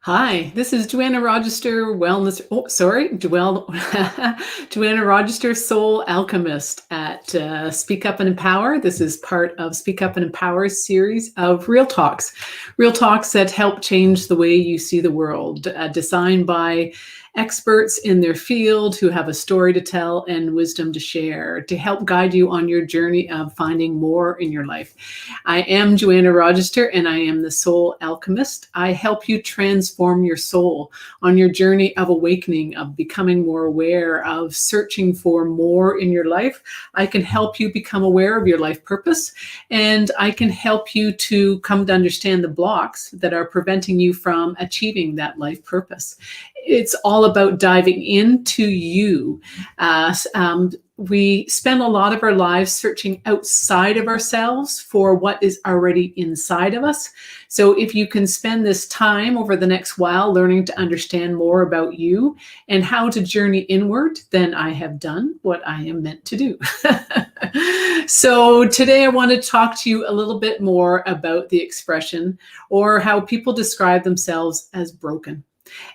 Hi, this is Joanna Rogister, Joanna Rogister, Soul Alchemist at Speak Up and Empower. This is part of Speak Up and Empower's series of real talks that help change the way you see the world, designed by experts in their field who have a story to tell and wisdom to share to help guide you on your journey of finding more in your life. I am Joanna Rogister, and I am the Soul Alchemist. I help you transform your soul on your journey of awakening, of becoming more aware, of searching for more in your life. I can help you become aware of your life purpose, and I can help you to come to understand the blocks that are preventing you from achieving that life purpose. It's all about diving into you. We spend a lot of our lives searching outside of ourselves for what is already inside of us. So if you can spend this time over the next while learning to understand more about you and how to journey inward, then I have done what I am meant to do. So today I want to talk to you a little bit more about the expression, or how people describe themselves as broken.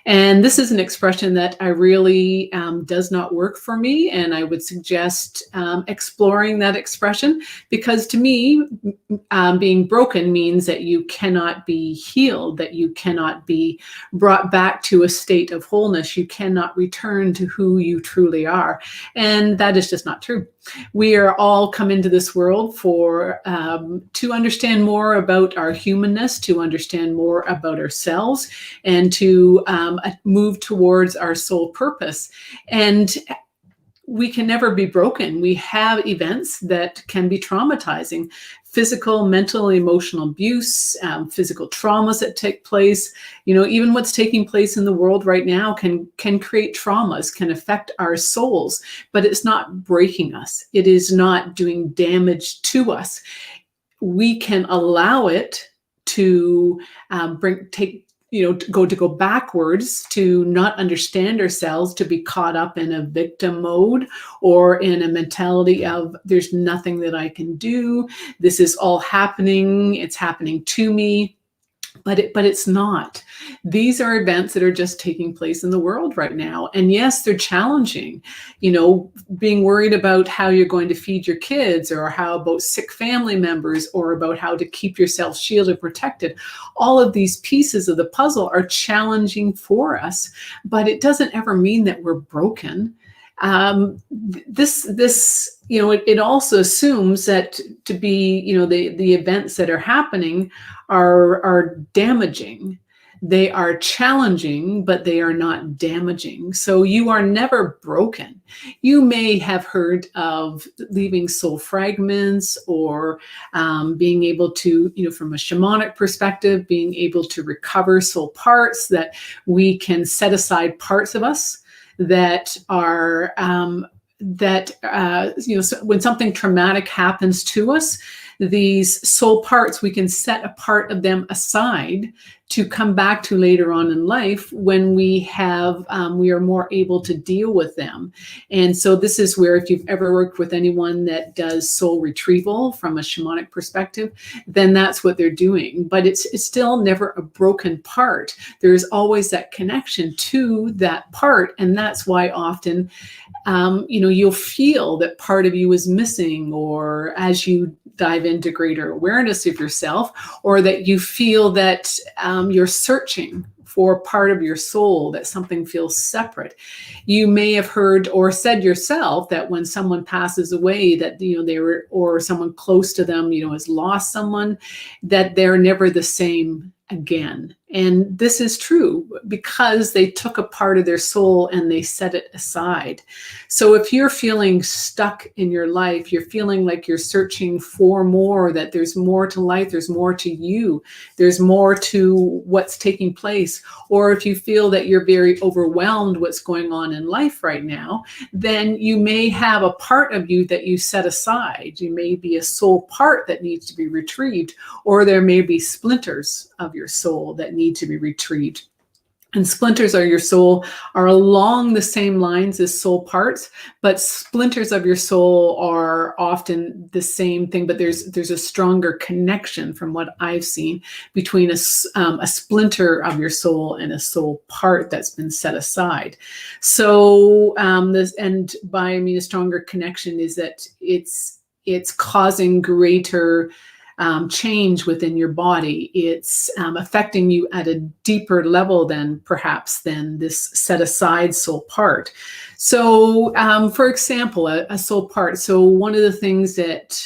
And this is an expression that I really does not work for me. And I would suggest exploring that expression, because to me, being broken means that you cannot be healed, that you cannot be brought back to a state of wholeness. You cannot return to who you truly are. And that is just not true. We are all come into this world for to understand more about our humanness, to understand more about ourselves, and to move towards our soul purpose. And we can never be broken. We have events that can be traumatizing: physical, mental, emotional abuse, physical traumas that take place. Even what's taking place in the world right now can create traumas, can affect our souls, but it's not breaking us. It is not doing damage to us. We can allow it to go backwards, to not understand ourselves, to be caught up in a victim mode, or in a mentality of there's nothing that I can do. This is all happening. It's happening to me. But it's not. These are events that are just taking place in the world right now. And yes, they're challenging. Being worried about how you're going to feed your kids, or how about sick family members, or about how to keep yourself shielded, protected. All of these pieces of the puzzle are challenging for us, but it doesn't ever mean that we're broken. It also assumes that to be, the events that are happening are damaging. They are challenging, but they are not damaging. So you are never broken. You may have heard of leaving soul fragments, or being able to, from a shamanic perspective, being able to recover soul parts, that we can set aside parts of us that are so when something traumatic happens to us, these soul parts, we can set a part of them aside to come back to later on in life, when we are more able to deal with them. And so this is where, if you've ever worked with anyone that does soul retrieval from a shamanic perspective, then that's what they're doing. But it's still never a broken part. There's always that connection to that part. And that's why often, you'll feel that part of you is missing, or as you dive into greater awareness of yourself, or that you feel that you're searching for part of your soul, that something feels separate. You may have heard or said yourself that when someone passes away, that or someone close to them has lost someone, that they're never the same again. And this is true, because they took a part of their soul and they set it aside. So if you're feeling stuck in your life, you're feeling like you're searching for more, that there's more to life, there's more to you, there's more to what's taking place, or if you feel that you're very overwhelmed what's going on in life right now, then you may have a part of you that you set aside. You may be a soul part that needs to be retrieved, or there may be splinters of your soul that need to be retrieved. And splinters of your soul are along the same lines as soul parts, but splinters of your soul are often the same thing, but there's a stronger connection from what I've seen between a splinter of your soul and a soul part that's been set aside. So and by I mean a stronger connection is that it's causing greater change within your body. It's affecting you at a deeper level than perhaps than this set aside soul part. So, for example, a soul part. So one of the things that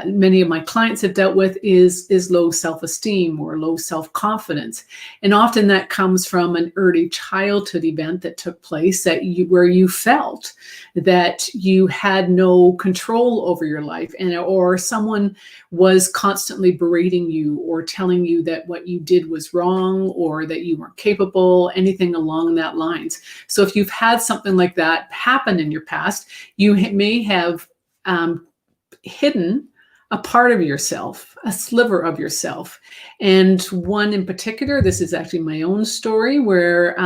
many of my clients have dealt with is low self-esteem or low self-confidence, and often that comes from an early childhood event that took place where you felt that you had no control over your life, or someone was constantly berating you or telling you that what you did was wrong or that you weren't capable, anything along that lines. So if you've had something like that happen in your past, you may have hidden a part of yourself, a sliver of yourself. And one in particular, this is actually my own story, where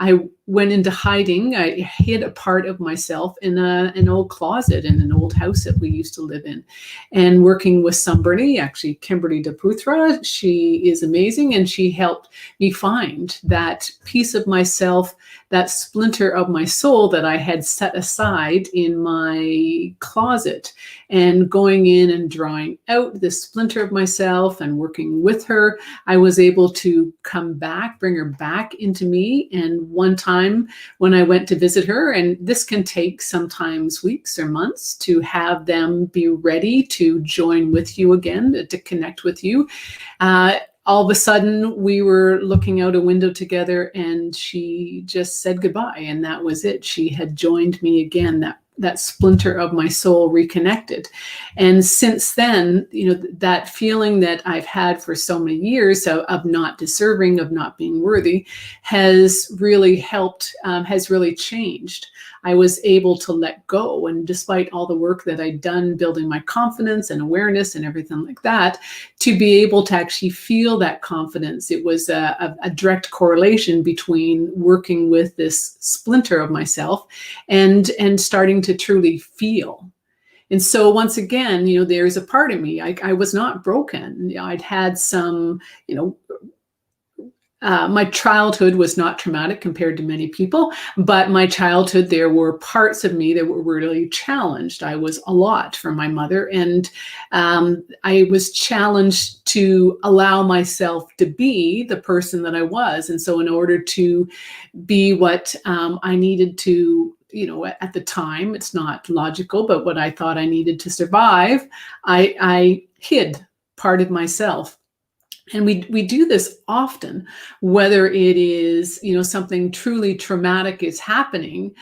I went into hiding. I hid a part of myself in an old closet in an old house that we used to live in. And working with somebody, actually Kimberly DePutra, she is amazing, and she helped me find that piece of myself, that splinter of my soul that I had set aside in my closet, and going in and drawing out this splinter of myself and working with her, I was able to bring her back into me. And one time when I went to visit her, and this can take sometimes weeks or months to have them be ready to join with you again, to connect with you. All of a sudden, we were looking out a window together, and she just said goodbye, and that was it. She had joined me again. That splinter of my soul reconnected. And since then, that feeling that I've had for so many years of not deserving, of not being worthy, has really helped, has really changed. I was able to let go. And despite all the work that I'd done building my confidence and awareness and everything like that, to be able to actually feel that confidence, it was a direct correlation between working with this splinter of myself and starting to truly feel. And so once again, there's a part of me, I was not broken. I'd had some, my childhood was not traumatic compared to many people, but my childhood, there were parts of me that were really challenged. I was a lot from my mother, and I was challenged to allow myself to be the person that I was. And so in order to be what I needed to, at the time, it's not logical, but what I thought I needed to survive, I hid part of myself. And we do this often, whether it is, something truly traumatic is happening,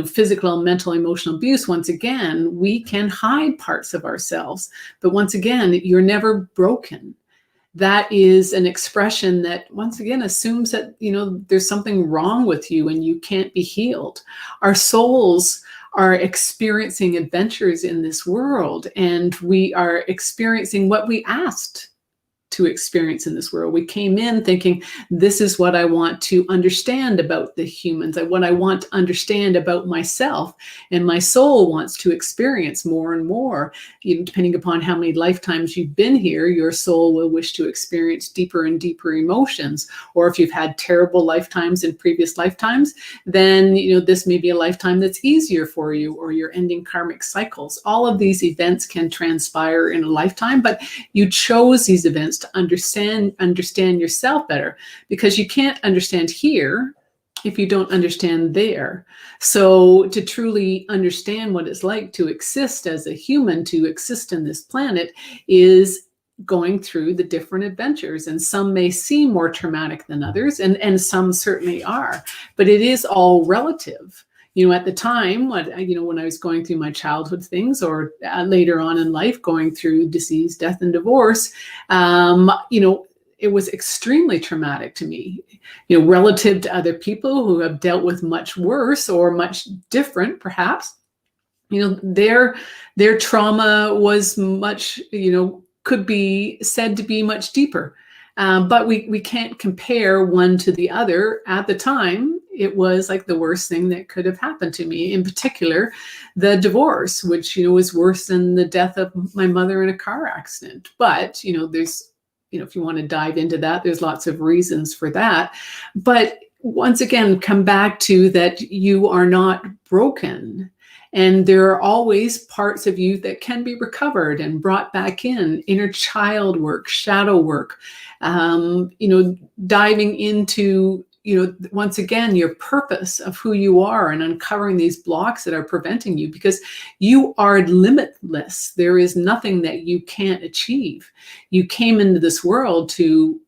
physical, mental, emotional abuse. Once again, we can hide parts of ourselves, but once again, you're never broken. That is an expression that once again assumes that, there's something wrong with you and you can't be healed. Our souls are experiencing adventures in this world, and we are experiencing what we asked to experience in this world. We came in thinking, this is what I want to understand about the humans, what I want to understand about myself. And my soul wants to experience more and more. Depending upon how many lifetimes you've been here, your soul will wish to experience deeper and deeper emotions. Or if you've had terrible lifetimes in previous lifetimes, then this may be a lifetime that's easier for you, or you're ending karmic cycles. All of these events can transpire in a lifetime, but you chose these events to understand yourself better, because you can't understand here if you don't understand there. So to truly understand what it's like to exist as a human, to exist in this planet, is going through the different adventures. And some may seem more traumatic than others, and some certainly are, but it is all relative. At the time, when I was going through my childhood things, or later on in life, going through disease, death, and divorce, it was extremely traumatic to me, relative to other people who have dealt with much worse or much different, perhaps. Their trauma was much, could be said to be much deeper. But we can't compare one to the other. At the time, it was like the worst thing that could have happened to me. In particular, the divorce, which, was worse than the death of my mother in a car accident. But, there's, if you want to dive into that, there's lots of reasons for that. But once again, come back to that you are not broken. And there are always parts of you that can be recovered and brought back in. Inner child work, shadow work, diving into, once again, your purpose of who you are and uncovering these blocks that are preventing you, because you are limitless. There is nothing that you can't achieve. You came into this world to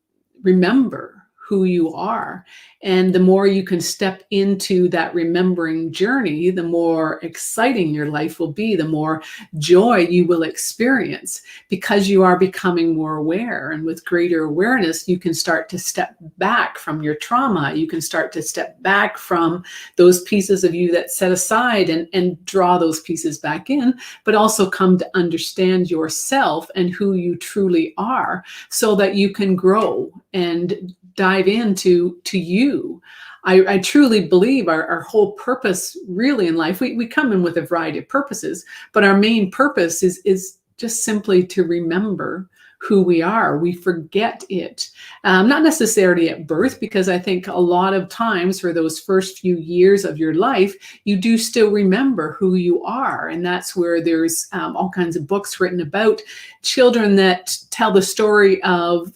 remember who you are. And the more you can step into that remembering journey, the more exciting your life will be, the more joy you will experience, because you are becoming more aware. And with greater awareness, you can start to step back from your trauma. You can start to step back from those pieces of you that set aside and draw those pieces back in, but also come to understand yourself and who you truly are, so that you can grow and dive into you. I truly believe our whole purpose really in life, we come in with a variety of purposes, but our main purpose is just simply to remember who we are. We forget it, not necessarily at birth, because I think a lot of times for those first few years of your life, you do still remember who you are. And that's where there's all kinds of books written about children that tell the story of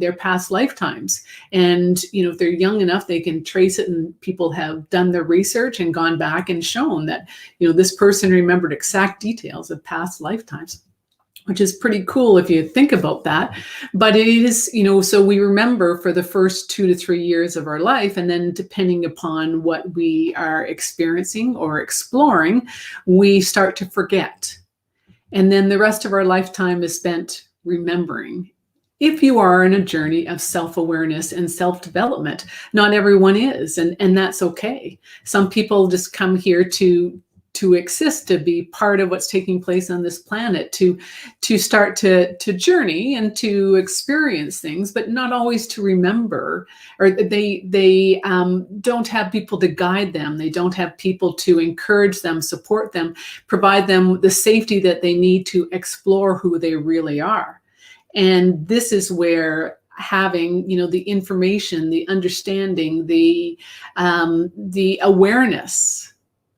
their past lifetimes. And, if they're young enough, they can trace it, and people have done their research and gone back and shown that, this person remembered exact details of past lifetimes, which is pretty cool if you think about that. But it is, so we remember for the first 2 to 3 years of our life. And then depending upon what we are experiencing or exploring, we start to forget. And then the rest of our lifetime is spent remembering. If you are in a journey of self-awareness and self-development, not everyone is, and that's okay. Some people just come here to exist, to be part of what's taking place on this planet, to start to journey and to experience things, but not always to remember, or they don't have people to guide them. They don't have people to encourage them, support them, provide them the safety that they need to explore who they really are. And this is where having, the information, the understanding, the awareness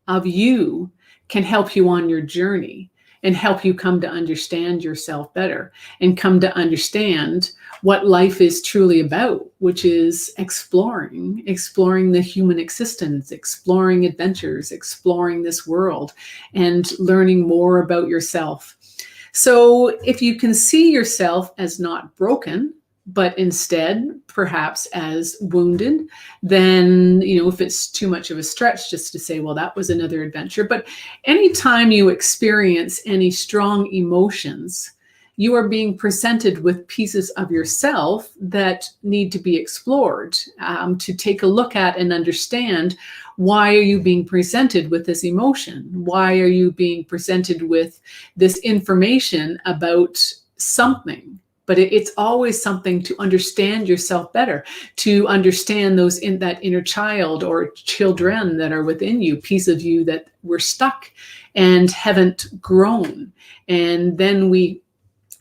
of you can help you on your journey and help you come to understand yourself better and come to understand what life is truly about, which is exploring the human existence, exploring adventures, exploring this world, and learning more about yourself. So if you can see yourself as not broken, but instead perhaps as wounded, then, if it's too much of a stretch just to say, well, that was another adventure. But anytime you experience any strong emotions, you are being presented with pieces of yourself that need to be explored, to take a look at and understand, why are you being presented with this emotion? Why are you being presented with this information about something? But it's always something to understand yourself better, to understand those in that inner child or children that are within you, piece of you that were stuck and haven't grown. And then we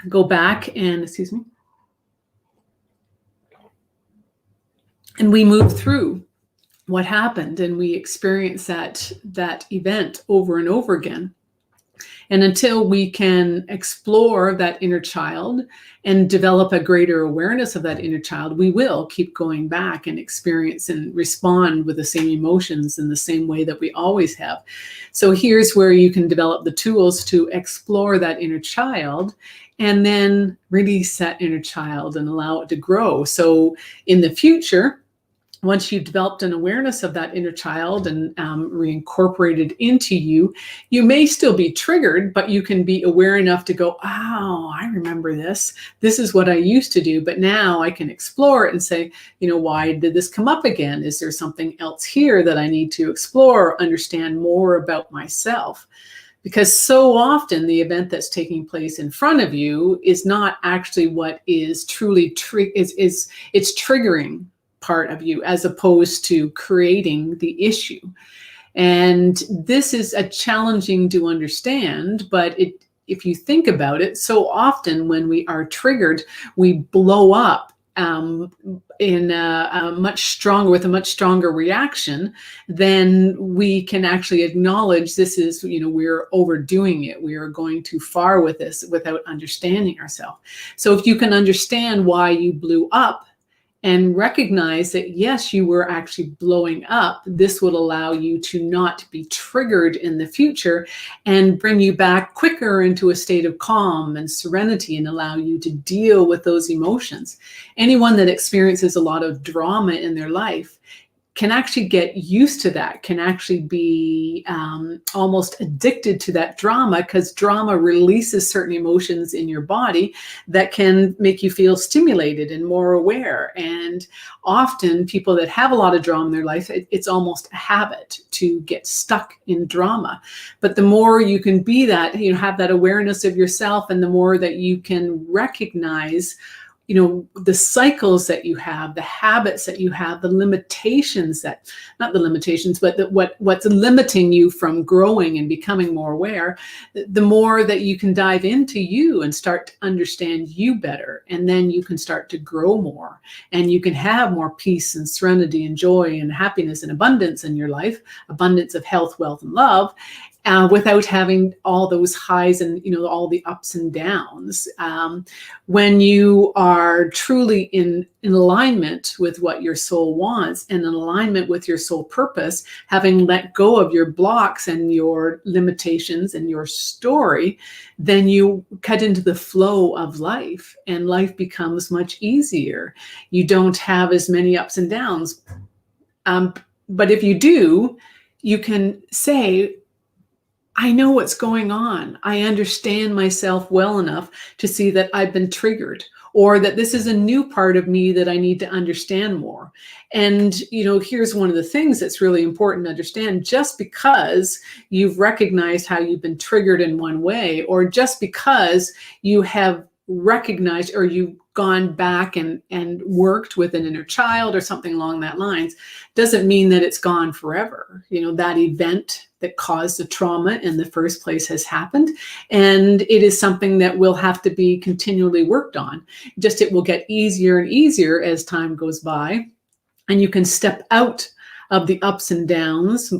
go back and, and we move through what happened, and we experience that event over and over again. And until we can explore that inner child and develop a greater awareness of that inner child, we will keep going back and experience and respond with the same emotions in the same way that we always have. So here's where you can develop the tools to explore that inner child and then release that inner child and allow it to grow. So in the future, once you've developed an awareness of that inner child and reincorporated into you, you may still be triggered, but you can be aware enough to go, oh, I remember this. This is what I used to do, but now I can explore it and say, why did this come up again? Is there something else here that I need to explore, understand more about myself? because so often the event that's taking place in front of you is not actually what is truly it's triggering part of you, as opposed to creating the issue. And this is a challenging to understand, but if you think about it, so often when we are triggered, we blow up in a much stronger, with a much stronger reaction than we can actually acknowledge. This is, we're overdoing it. We are going too far with this without understanding ourselves. So if you can understand why you blew up and recognize that, yes, you were actually blowing up, this would allow you to not be triggered in the future and bring you back quicker into a state of calm and serenity, and allow you to deal with those emotions. Anyone that experiences a lot of drama in their life can actually get used to that, can actually be almost addicted to that drama, because drama releases certain emotions in your body that can make you feel stimulated and more aware. And often people that have a lot of drama in their life, it's almost a habit to get stuck in drama. But the more you can be that, have that awareness of yourself, and the more that you can recognize the cycles that you have, the habits that you have, the limitations that, not the limitations, but what's limiting you from growing and becoming more aware, the more that you can dive into you and start to understand you better. And then you can start to grow more, and you can have more peace and serenity and joy and happiness and abundance in your life, abundance of health, wealth, and love. Without having all those highs and all the ups and downs. When you are truly in alignment with what your soul wants, and in alignment with your soul purpose, having let go of your blocks and your limitations and your story, then you cut into the flow of life, and life becomes much easier. You don't have as many ups and downs. But if you do, you can say, I know what's going on. I understand myself well enough to see that I've been triggered, or that this is a new part of me that I need to understand more. And, here's one of the things that's really important to understand. Just because you've recognized how you've been triggered in one way, or just because you have recognized, or you've gone back and worked with an inner child or something along that lines, doesn't mean that it's gone forever. That event that caused the trauma in the first place has happened, and it is something that will have to be continually worked on. Just it will get easier and easier as time goes by, and you can step out of the ups and downs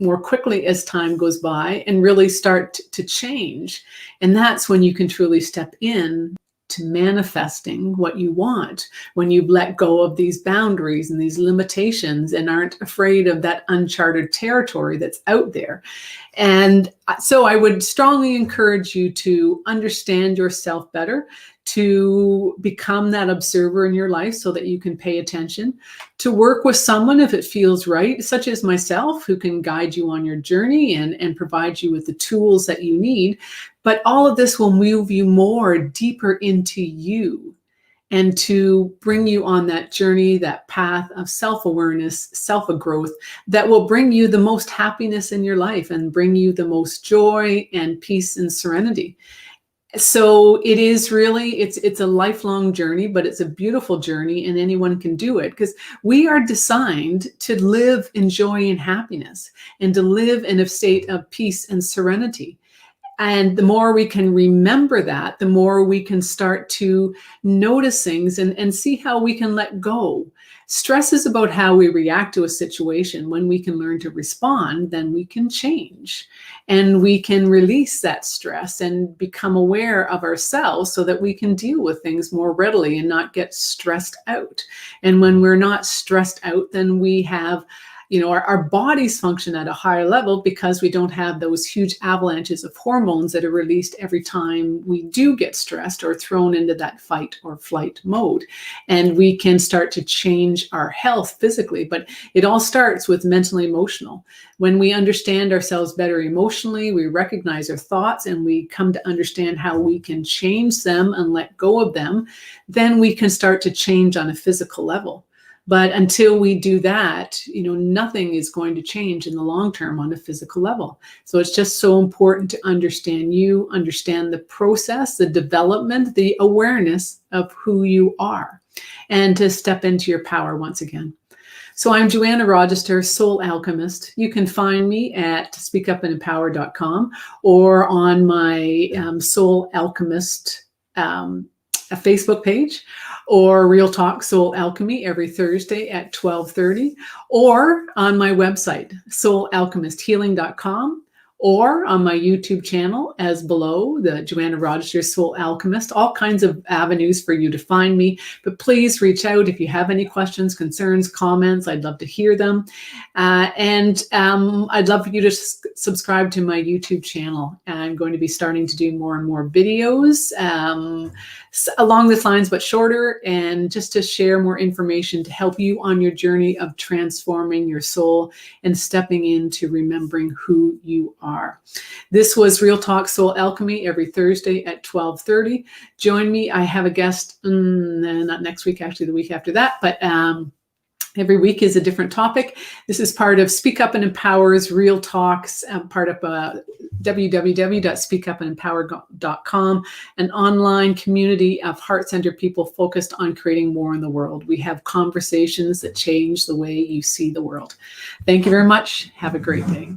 more quickly as time goes by, and really start to change. And that's when you can truly step in to manifesting what you want, when you let go of these boundaries and these limitations and aren't afraid of that uncharted territory that's out there. And so I would strongly encourage you to understand yourself better, to become that observer in your life so that you can pay attention, to work with someone if it feels right, such as myself, who can guide you on your journey and provide you with the tools that you need. But all of this will move you more deeper into you, and to bring you on that journey, that path of self-awareness, self-growth, that will bring you the most happiness in your life and bring you the most joy and peace and serenity. So it is really, it's a lifelong journey, but it's a beautiful journey, and anyone can do it, because we are designed to live in joy and happiness, and to live in a state of peace and serenity. And the more we can remember that, the more we can start to notice things and see how we can let go. Stress is about how we react to a situation. When we can learn to respond, then we can change, and we can release that stress and become aware of ourselves so that we can deal with things more readily and not get stressed out. And when we're not stressed out, then we have our bodies function at a higher level, because we don't have those huge avalanches of hormones that are released every time we do get stressed or thrown into that fight or flight mode. And we can start to change our health physically, but it all starts with mental and emotional. When we understand ourselves better emotionally, we recognize our thoughts, and we come to understand how we can change them and let go of them, then we can start to change on a physical level. But until we do that, nothing is going to change in the long term on a physical level. So it's just so important to understand you, understand the process, the development, the awareness of who you are, and to step into your power once again. So I'm Joanna Rogister, Soul Alchemist. You can find me at speakupandempower.com or on my Soul Alchemist a Facebook page, or Real Talk Soul Alchemy every Thursday at 12:30, or on my website, soulalchemisthealing.com, or on my YouTube channel as below, the Joanna Rogister Soul Alchemist. All kinds of avenues for you to find me. But please reach out if you have any questions, concerns, comments. I'd love to hear them. And I'd love for you to subscribe to my YouTube channel. I'm going to be starting to do more and more videos along this lines, but shorter, and just to share more information to help you on your journey of transforming your soul and stepping into remembering who you are. This was Real Talk Soul Alchemy every Thursday at 12:30. Join me. I have a guest, not next week, actually the week after that, but every week is a different topic. This is part of Speak Up and Empower's Real Talks, part of www.speakupandempower.com, an online community of heart-centered people focused on creating more in the world. We have conversations that change the way you see the world. Thank you very much. Have a great day.